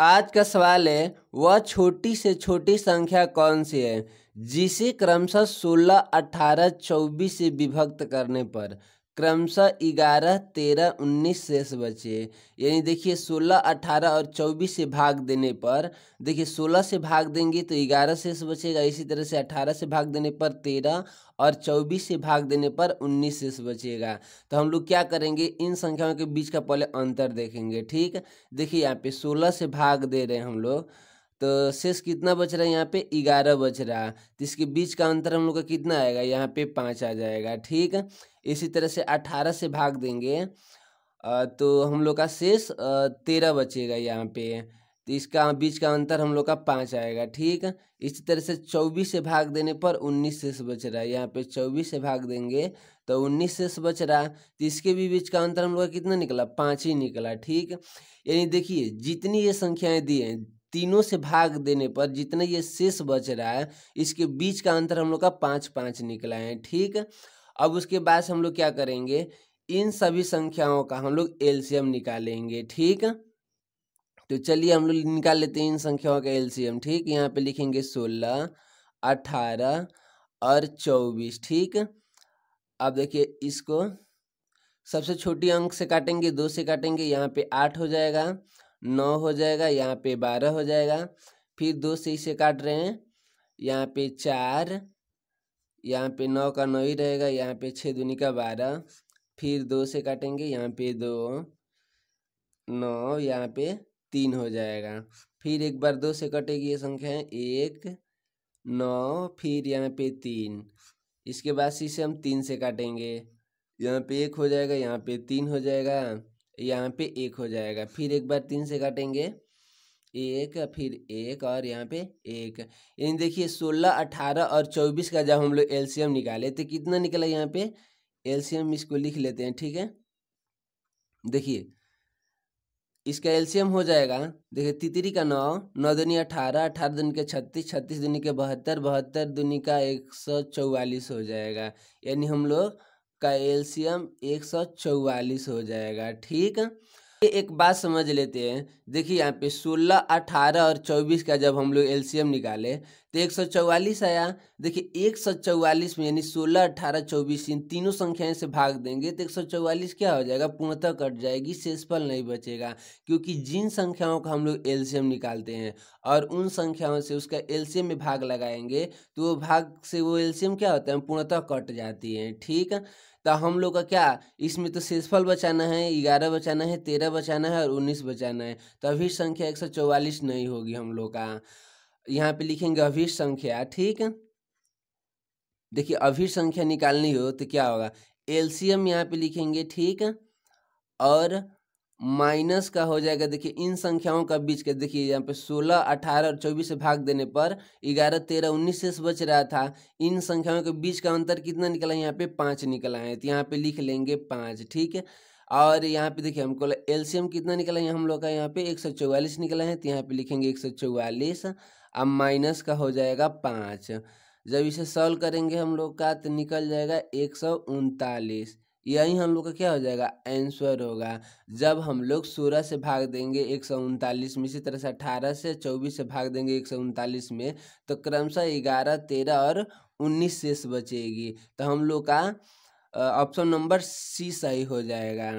आज का सवाल है, वह छोटी से छोटी संख्या कौन सी है जिसे क्रमशः 16, 18, 24 से विभक्त करने पर क्रमशः 11, 13, 19 शेष बचे। यानी देखिए 16, 18 और 24 से भाग देने पर, देखिए 16 से भाग देंगे तो 11 शेष बचेगा, इसी तरह से 18 से भाग देने पर 13 और 24 से भाग देने पर 19 शेष बचेगा। तो हम लोग क्या करेंगे, इन संख्याओं के बीच का पहले अंतर देखेंगे। ठीक, देखिए यहाँ पे 16 से भाग दे रहे हैं हम लोग, तो शेष कितना बच रहा है, यहाँ पे 11 बच रहा है। तो इसके बीच का अंतर हम लोग का कितना आएगा, यहाँ पे 5 आ जाएगा। ठीक, इसी तरह से 18 से भाग देंगे तो हम लोग का शेष 13 बचेगा यहाँ पे। तो इसका बीच का अंतर हम लोग का 5 आएगा। ठीक, इसी तरह से 24 से भाग देने पर 19 शेष बच रहा है। यहाँ पे 24 से भाग देंगे तो 19 शेष बच रहा। तो इसके भी बीच का अंतर हम लोग का कितना निकला, 5 ही निकला। ठीक, यानी देखिए जितनी ये संख्याएं दी हैं, तीनों से भाग देने पर जितना ये शेष बच रहा है, इसके बीच का अंतर हम लोग का 5-5 निकला है। ठीक, अब उसके बाद हम लोग क्या करेंगे, इन सभी संख्याओं का हम लोग एलसीएम निकालेंगे। ठीक, तो चलिए हम लोग निकाल लेते हैं इन संख्याओं का एलसीएम। ठीक, यहाँ पे लिखेंगे 16, 18 और 24। ठीक, अब देखिए इसको सबसे छोटी अंक से काटेंगे, 2 से काटेंगे, यहाँ पे 8 हो जाएगा, 9 हो जाएगा, यहाँ पे 12 हो जाएगा। फिर 2 से इसे काट रहे हैं, यहाँ पे 4, यहाँ पे 9 का 9 ही रहेगा, यहाँ पे 6 दूनी का 12। फिर 2 से काटेंगे, यहाँ पे 2, 9, यहाँ पे 3 हो जाएगा। फिर एक बार 2 से कटेगी ये संख्या है, 1, 9, फिर यहाँ पे 3। इसके बाद इसे हम 3 से काटेंगे, यहाँ पे 1 हो जाएगा, यहाँ पे 3 हो जाएगा, यहाँ पे 1 हो जाएगा। फिर एक बार 3 से काटेंगे, 1, फिर 1 और यहाँ पे 1। यानी देखिए 16, 18 और 24 का जब हम लोग एलसीएम निकाले तो कितना निकला, यहाँ पे एलसीएम इसको लिख लेते हैं। ठीक है, देखिए इसका एलसीएम हो जाएगा, देखिए तितरी का 9, 9 दूनी 18, 18 दूनी के 36, 36 दूनी के 72, 72 दूनी का 144 हो जाएगा। यानी हम लोग का एलसीएम 144 हो जाएगा। ठीक, ये एक बात समझ लेते हैं, देखिए यहाँ पे 16, 18 और 24 का जब हम लोग एलसीएम निकाले तो 144 आया। देखिए 144 में यानी 16, 18, 24 इन तीनों संख्याएं से भाग देंगे तो 144 क्या हो जाएगा, पूर्णतः कट जाएगी, शेषफल नहीं बचेगा। क्योंकि जिन संख्याओं का हम लोग एलसीएम निकालते हैं और उन संख्याओं से उसका एलसीएम में भाग लगाएंगे तो वो भाग से वो एलसीएम क्या होता है, पूर्णतः कट जाती है। ठीक, तो हम लोग का क्या, इसमें तो शेषफल बचाना है, 11 बचाना है, 13 बचाना है और 19 बचाना है। तो अभिष्ट संख्या 144 नहीं होगी हम लोग का। यहाँ पे लिखेंगे अभिष्ट संख्या। ठीक, देखिए अभिष्ट संख्या निकालनी हो तो क्या होगा, एलसीएम यहाँ पे लिखेंगे। ठीक, और माइनस का हो जाएगा, देखिए इन संख्याओं का बीच का, देखिए यहाँ पे 16, 18 और 24 से भाग देने पर 11, 13, 19 शेष बच रहा था। इन संख्याओं के बीच का अंतर कितना निकला, यहाँ पे 5 निकला है। तो यहाँ पे लिख लेंगे 5। ठीक है, और यहाँ पे देखिए हमको एलसीएम कितना निकला है हम लोग का, यहाँ पे 144 निकला है। तो यहाँ पे लिखेंगे 144, अब माइनस का हो जाएगा 5। जब इसे सॉल्व करेंगे हम लोग का तो निकल जाएगा 139। यही हम लोग का क्या हो जाएगा, आंसर होगा। जब हम लोग 16 से भाग देंगे 139 में, इसी तरह से 18 से 24 से भाग देंगे 139 में, तो क्रमशः 11, 13 और 19 शेष बचेगी। तो हम लोग का ऑप्शन नंबर सी सही हो जाएगा।